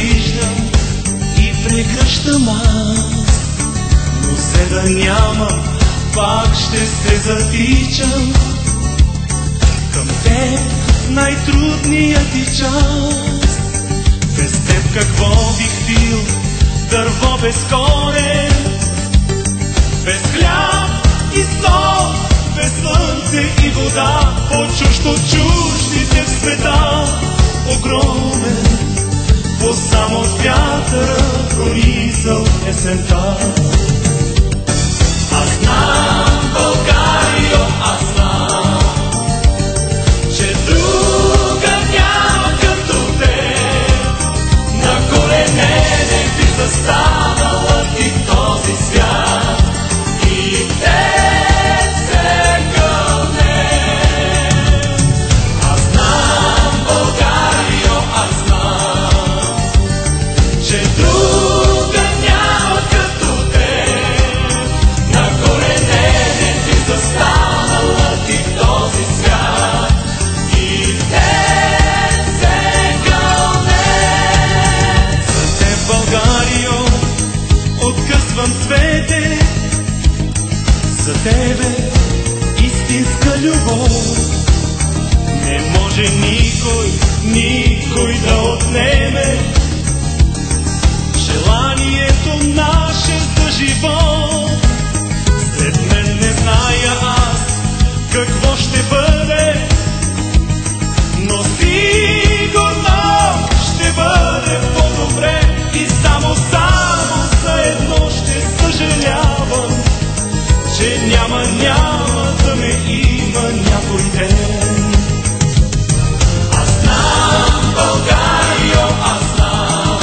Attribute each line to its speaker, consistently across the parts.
Speaker 1: виждам и прегръщам аз, но все да няма, пак ще се затичам към теб в най-трудния ти час. Без теб какво бих бил? Дърво без корен, без хляб и сол, без слънце и вода, по-чужд от чуждите в света. Огромен, по само от вятъра пронизал есента. Аз знам, Българио, аз знам, че друга няма като теб. На колене не би застанала ти в този свят и теб се гълнем. Аз знам, Българио, аз знам, че друга няма като теб. На колене не би застанала ти в този свят и теб се гълнем. За теб, Българио, откъсвам цвете, за тебе истинска любов. Не може никой да отнеме желанието наше за живот. След мен не зная аз какво ще бъде, но сигурно ще бъде по-добре. И само за едно ще съжалявам, че няма да ме има някой ден. Аз знам, Българио, аз знам,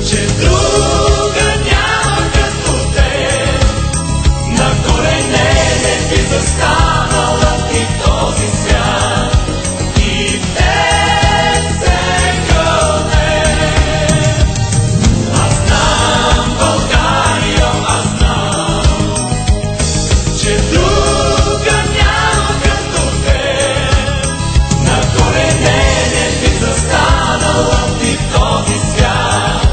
Speaker 1: че друга няма като теб. На колене не би застанала ти в този свят и теб се гълнем. Аз знам, Българио, аз знам, че друга няма като теб. На колене не би застанала ти в този свят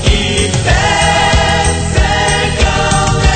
Speaker 1: и теб се гълнем.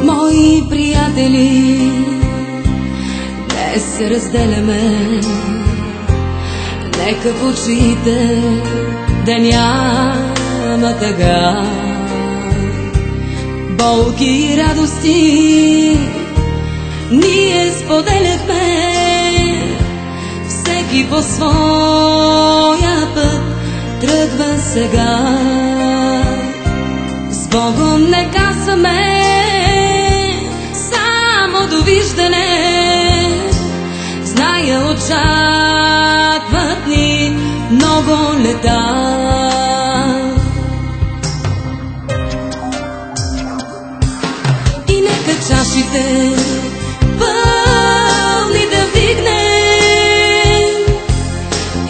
Speaker 2: Мои приятели, днес се разделяме. Нека в очите да няма тъга, болки и радости ние споделяхме. Всеки по своя път тръгва сега. С Богом не казваме само довиждане. Зная, очакват ни много лета. И нека чашите пълни да вдигнем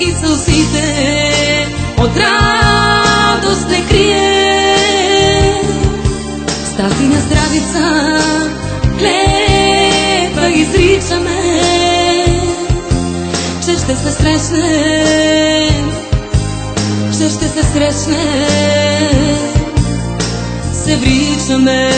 Speaker 2: и сълзите от радост не крием. С тази на здравица клетва изричаме, че ще се срещнем, че ще се срещнем, се вричаме.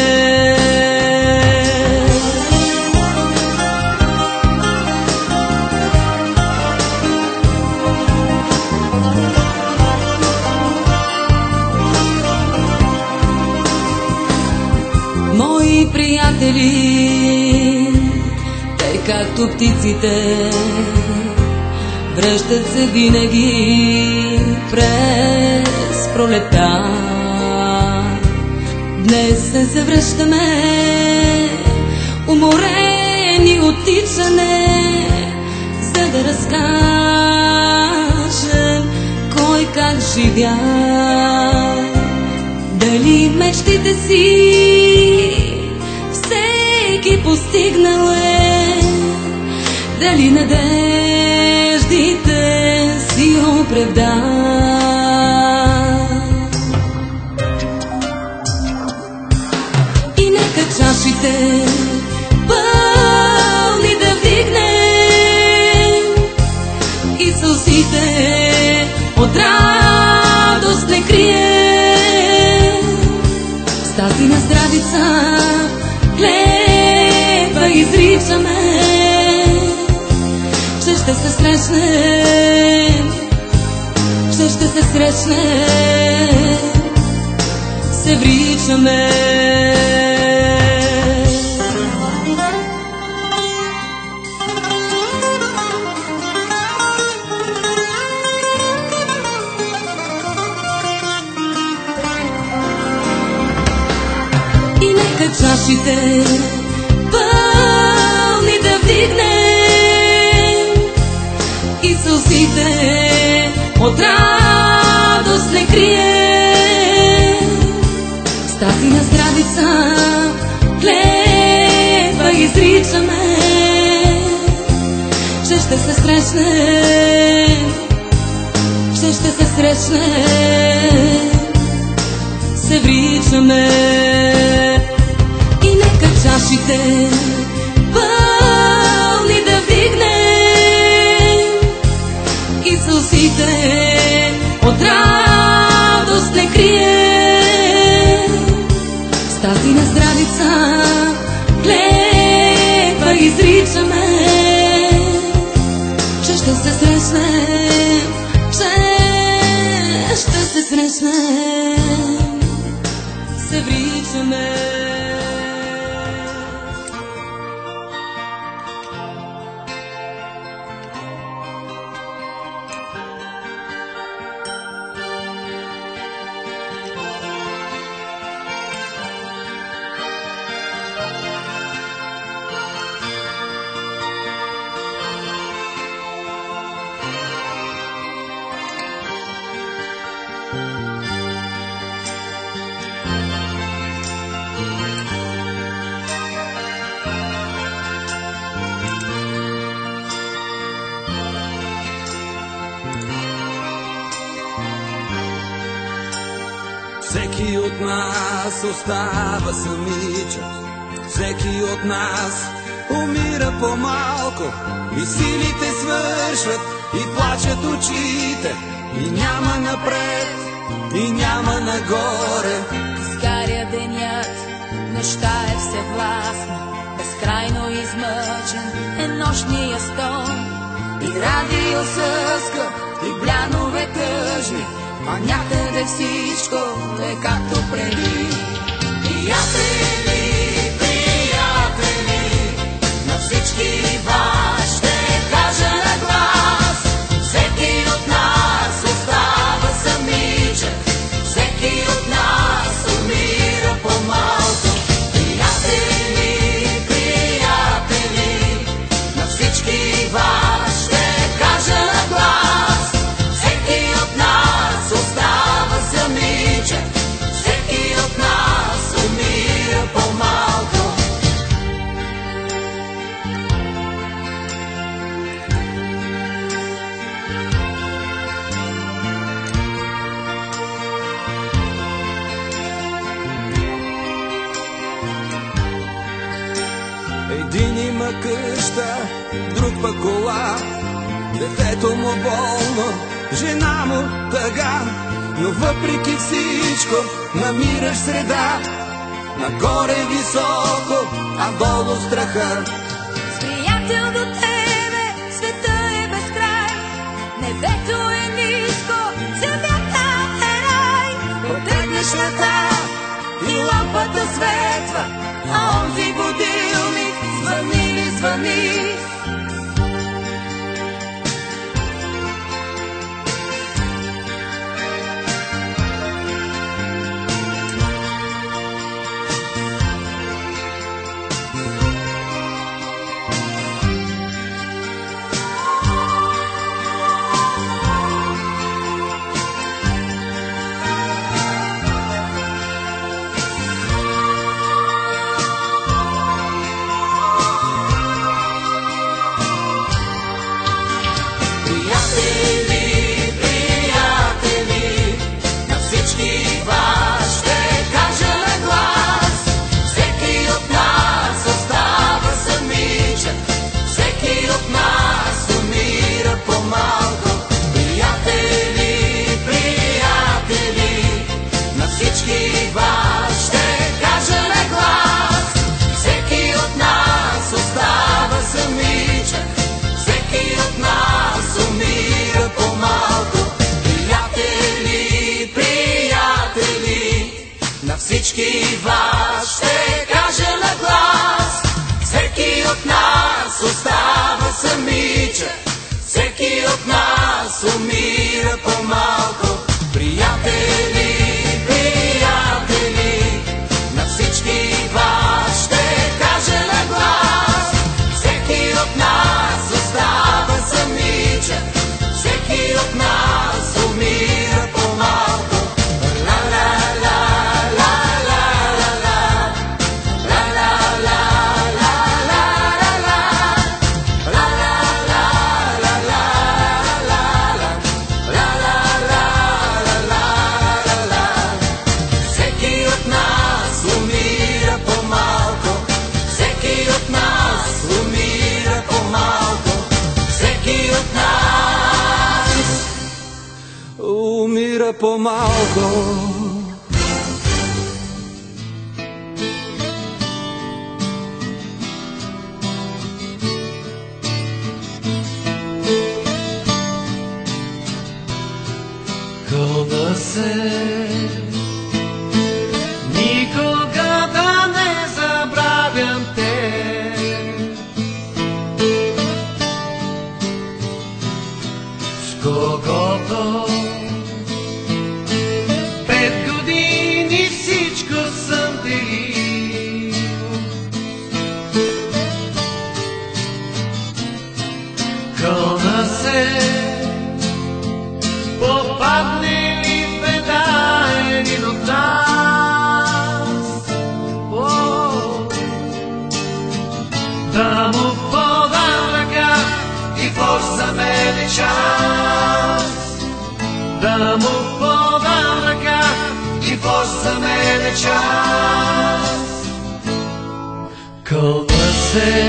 Speaker 2: Мои приятели, те както птиците, връщат се винаги през пролета. Днес се връщаме, уморени от тичане, за да разкажем кой как живя. Дали мечтите си всеки постигнал е, дали надеждите си оправда. И нека чашите пълни да вдигнем и сълзите от радост не крием. С тази на здравица клетва изричаме, че ще се срещнем, че ще се срещнем, се вричаме. И нека чашите пълни да вдигнем и сълзите от радост не крием. С тази на здравица клетва изричаме, че ще се срещнем, че ще се срещнем, се вричаме. И нека чашите пълни да вдигнем и сълзите от радост не крием. С тази на здравица клетва изричаме, че ще се срещнем, че ще се срещнем, се вричаме.
Speaker 1: Всеки от нас остава самичък, всеки от нас умира по-малко и силите свършват и плачат очите и няма напред и няма нагоре.
Speaker 3: Изгаря денят, нощта е всевластна, безкрайно измъчен е нощния стон. И радио съска, и блянове тъжни, а някъде всичко е както преди. Приятели, приятели, на всички вас ще кажа на глас. Всеки от нас остава самичък, всеки от нас умира по-малко. Приятели, приятели, на всички вас ще кажа на глас. Всеки от нас остава самичък, всеки от нас умира по-малко.
Speaker 1: Един има къща, друг пък кола, детето му болно, жена му тъга, но въпреки всичко намираш среда. Нагоре високо, а долу страха.
Speaker 3: С приятел до тебе света е безкрай, небето е ниско, земята е рай. Протегнеш ръка и лампата светва, а онзи будилник звъни ли звъни.
Speaker 1: всички вас ще кажа на глас. Всеки от нас остава самичък, всеки от нас умира по-малко. Приятели, приятели, на всички вас ще кажа на глас. Всеки от нас остава самичък, всеки от нас умира по-малко. Умира по-малко.
Speaker 4: Кълна се, никога да не забравям те. С когото 5 години всичко съм делил. Кълна се, попадне ли в беда един от нас, да му подам ръка и в за мен е час. Да му подам ръка и в за мен е час. Кълна се,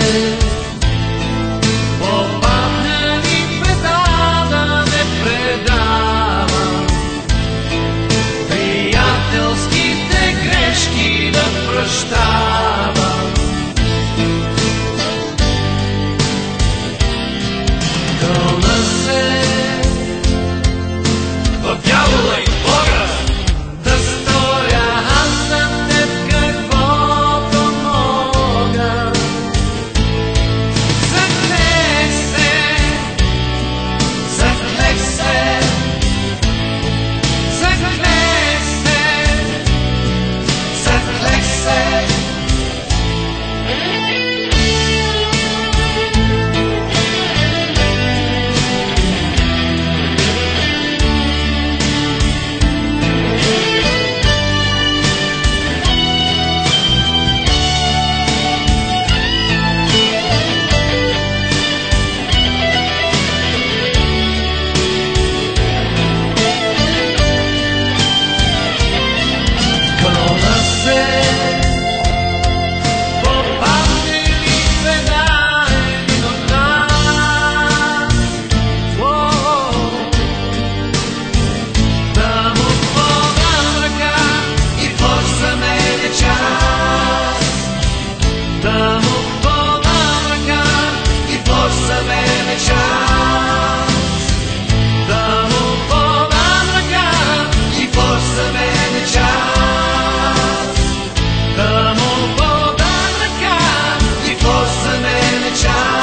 Speaker 4: попадне ли в беда да не предавам, приятелските грешки да прощавам. Кълна се, в дявола и Бога да сторя аз за теб каквото мога. Заклех се, заклех се, заклех се, заклех се. Кълна се, попадне ли в беда един от нас, да му подам ръка и в за мен е час. Да му подам ръка и в за мен е час. Да му подам ръка и в за мен е час. Да му подам ръка и в за мен е час.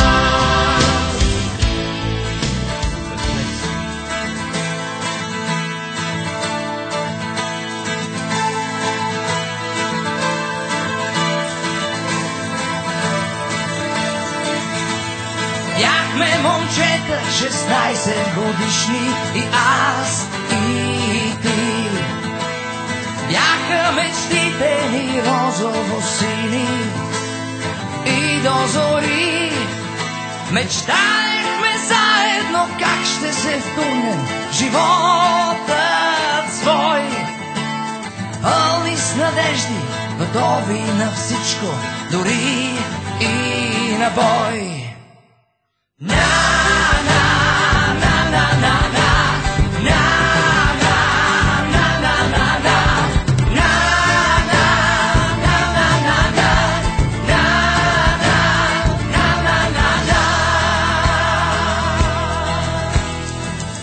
Speaker 1: Бяхме момчета, 16 годишни, и аз, и ти. Бяха мечтите ни розово сини и до зори. Мечтаехме заедно как ще се втурнем в животът свой. Пълни с надежди, готови на всичко, дори и на бой.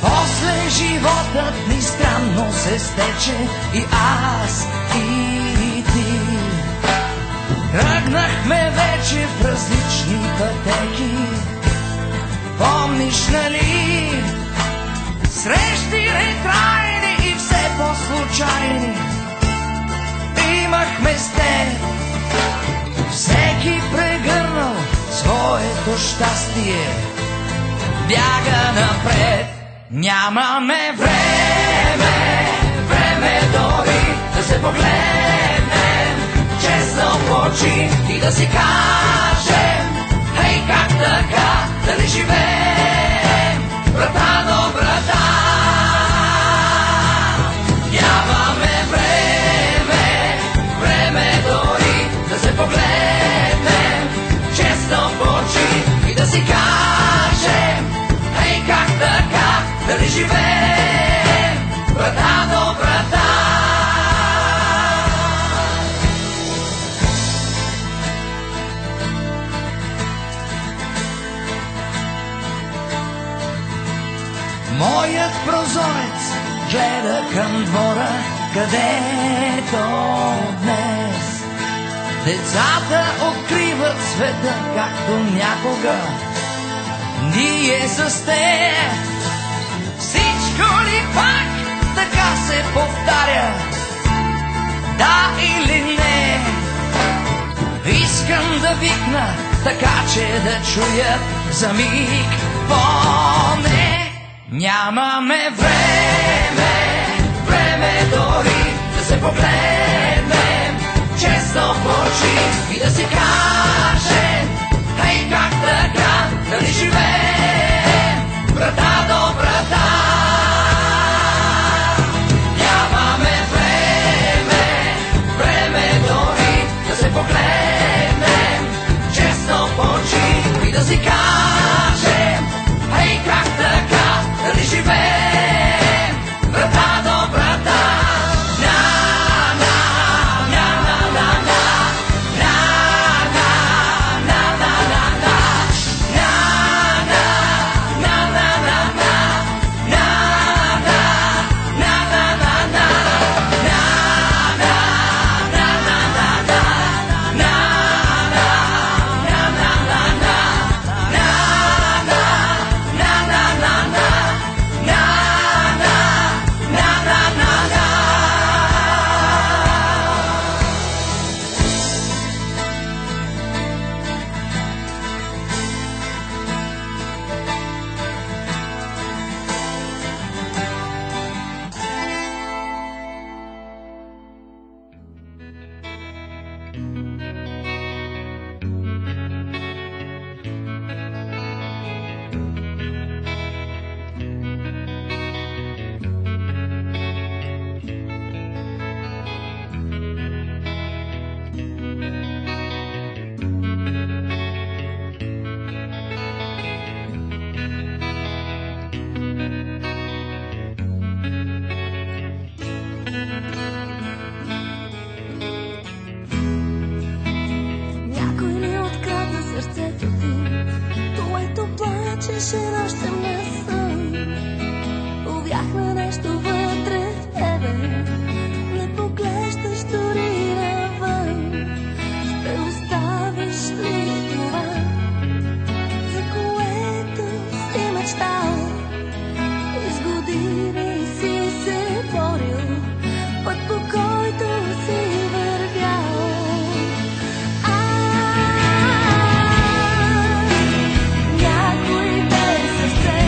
Speaker 1: После животът ни странно се стече, и аз, и ти. Тръгнахме вече в различни пътеки. Помниш, нали? Срещи нетрайни и все по-случайни имахме с теб. Всеки прегърнал своето щастие бяга напред. Нямаме време, време дори да се погледнем честно в очи и да си кажем: хей, как така, дали живеем врата до врата. Нямаме време, време дори да се погледнем честно в очи и да си кажем: хей, как така, дали живеем врата до врата. Моят прозорец гледа към двора, където днес децата откриват света, както някога ние с теб. Всичко ли пак така се повтаря? Да или не? Искам да викна, така че да чуят за миг поне. Нямаме време, време дори да се погледнем честно в очи и да си кажем: хей, как така, дали живеем врата до врата. Нямаме време, време дори да се погледнем честно в очи и да си кажем: хей, как така, дали живеем врата до врата.
Speaker 3: Някой без сърце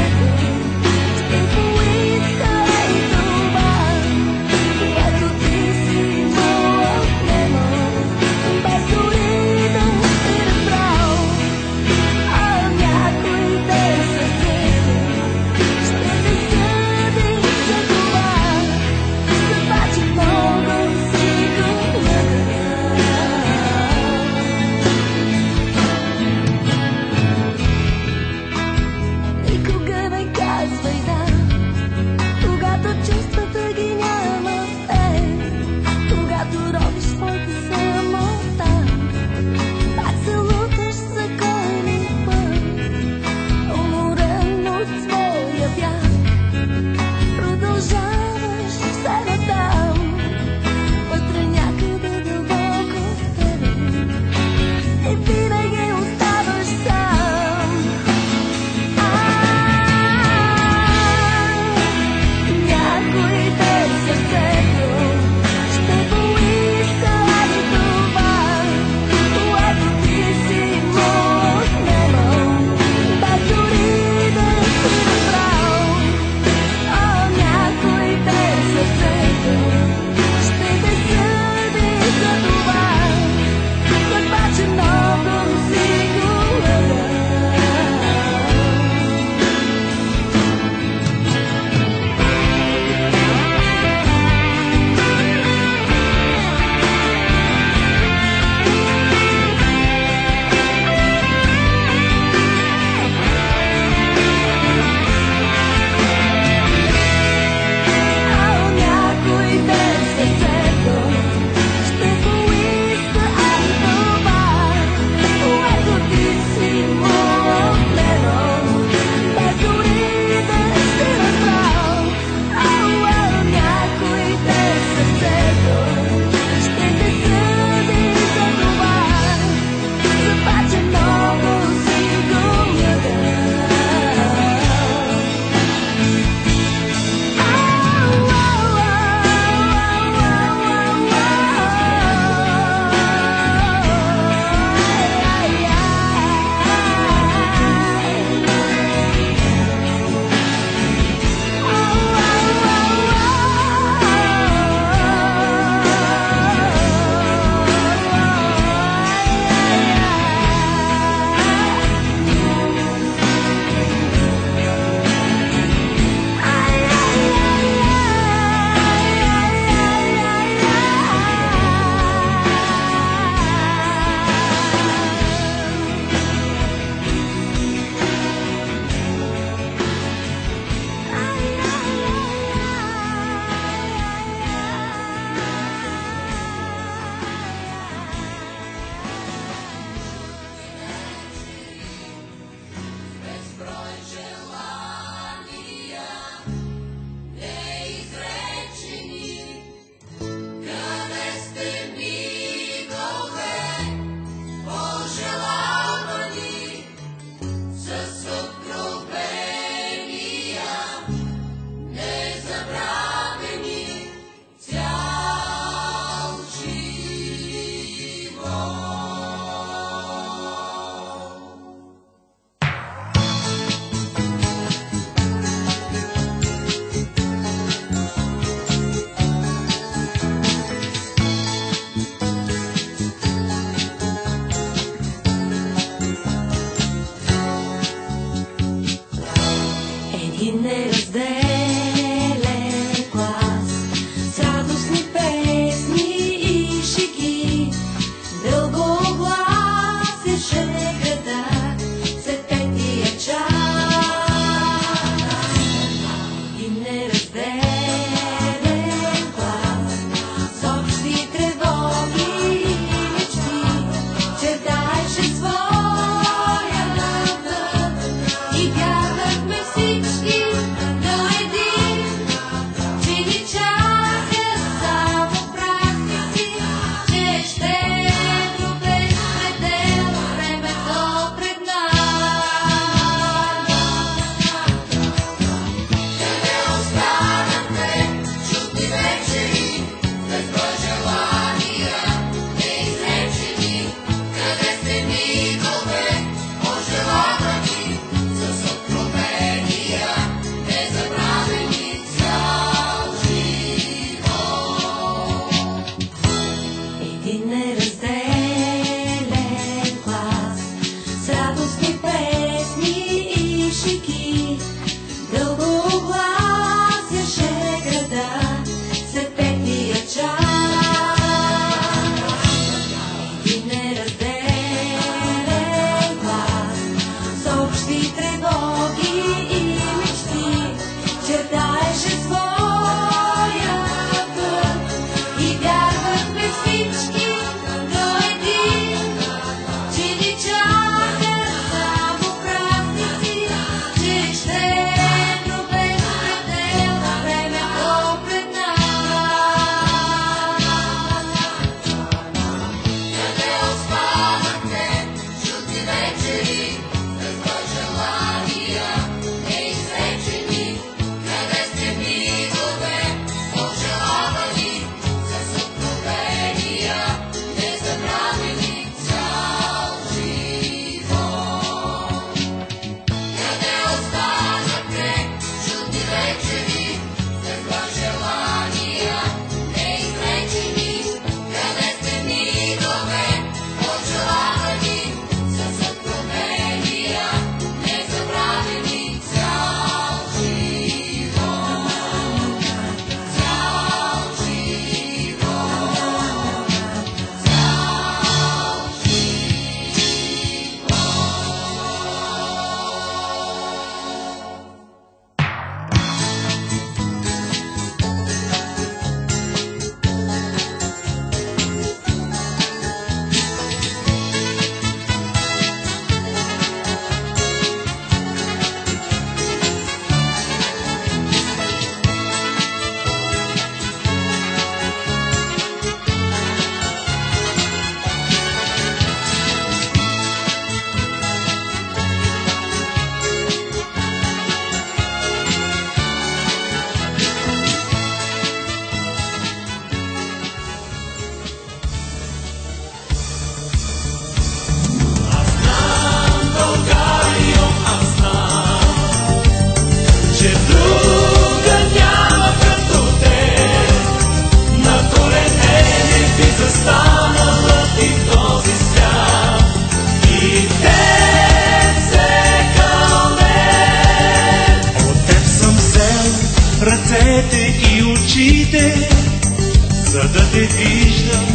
Speaker 4: да те виждам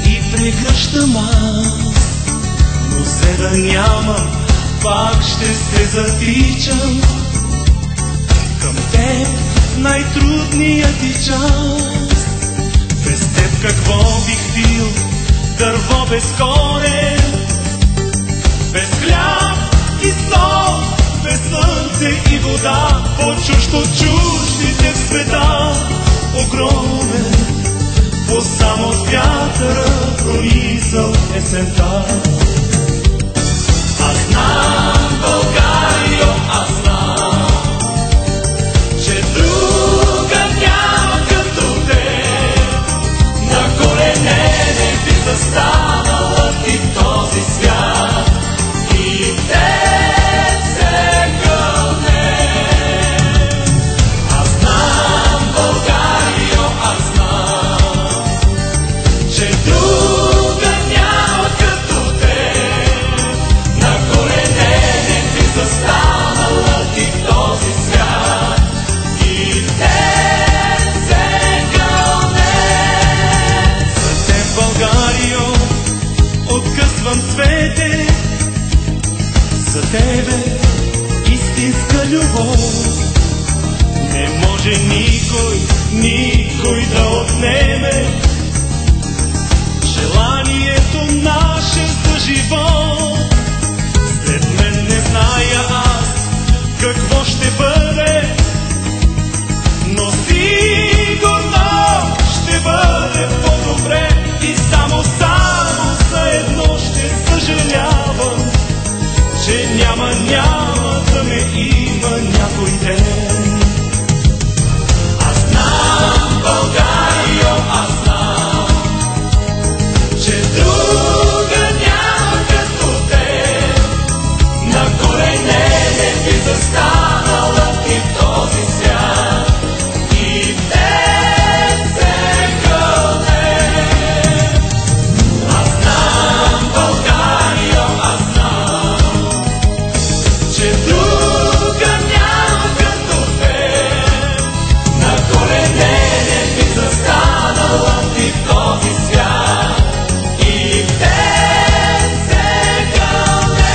Speaker 4: и прегръщам аз, но се да нямам, пак ще се затичам към теб в най-трудния ти час. Без теб какво бих бил? Дърво без корен, без хляб и сол, без слънце и вода, по-чужд от чуждите в света. Огромен, по само от вятъра пронизал есента. Аз знам, Българио, аз знам, че друга няма като теб. На колене не би застанала ти в този свят и теб се гълнем. Аз знам, Българио, аз знам, че друга няма като теб. На колене не би застанала ти в този свят и теб се гълнем. За теб, Българио, откъсвам цвете, за тебе истинска любов. Не може никой да отнеме желанието наше за живот. След мен не зная аз какво ще бъде, но сигурно ще бъде по-добре. И само за едно ще съжалявам, че няма да ме има някой ден. Аз знам, Българио, аз знам, че друга няма като теб. На колене не би застанала ти в този свят и теб се гълнем. Аз знам, Българио, аз знам, че друга няма като теб. На колене не би застанала ти в този свят и теб се гълнем.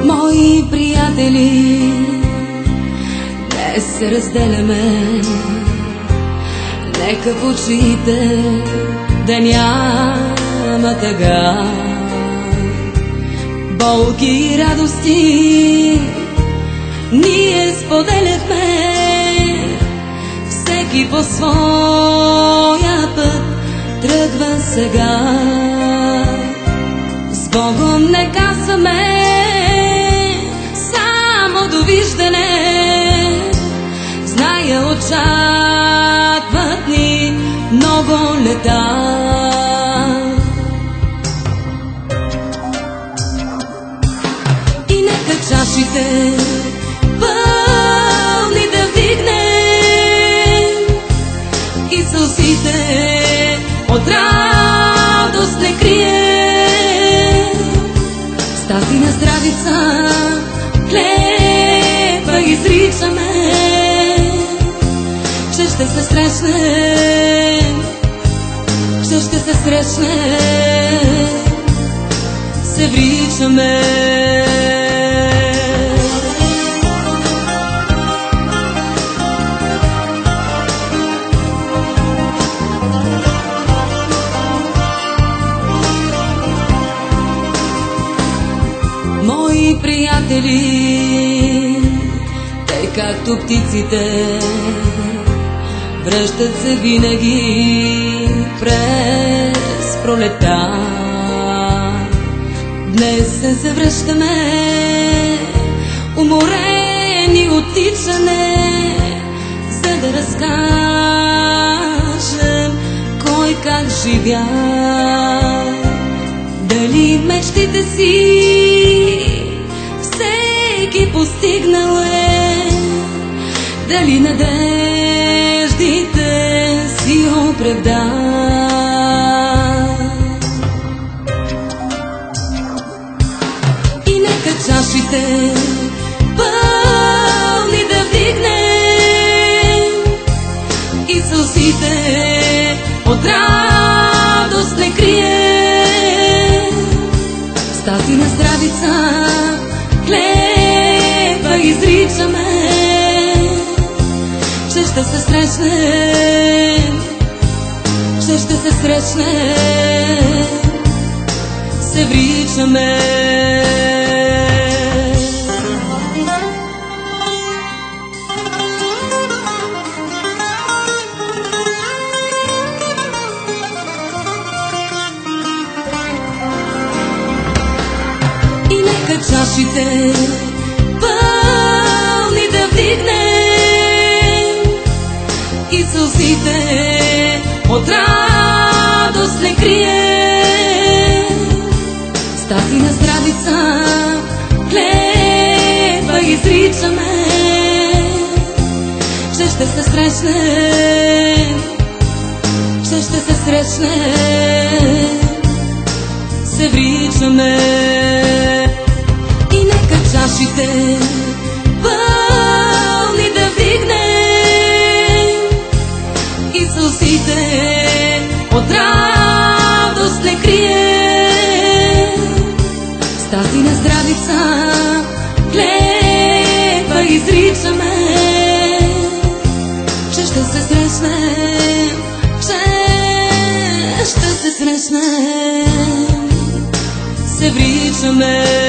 Speaker 2: Мои приятели, днес се разделяме. Нека в очите да няма тъга, болки и радости ние споделяхме. Всеки по своя път тръгва сега. С Богом не казваме само довиждане. Зная, очакват ни много лета. И нека чашите пълни да вдигнем и сълзите от радост не крием. С тази на здравица клетва изричаме, че ще се срещнем, се вричаме. Мои приятели, те както птиците, връщат се винаги през пролета. Днес се връщаме, уморени от тичане, за да разкажем кой как живя. Дали мечтите си всеки постигнал е, дали надеждите си оправдал. И нека чашите пълни да вдигнем и сълзите от радост не крием. С тази на здравица клетва изричаме, че ще се срещнем, че ще се срещнем, се вричаме. И нека чашите пълни да вдигнем и сълзите от радост не крием. С тази на здравица клетва изричаме, че ще се срещнем, че ще се срещнем, се вричаме. И нека чашите пълни да вдигнем и сълзите от радост не крием. С тази на здравица клетва изричаме, че ще се срещнем, че ще се срещнем, се вричаме.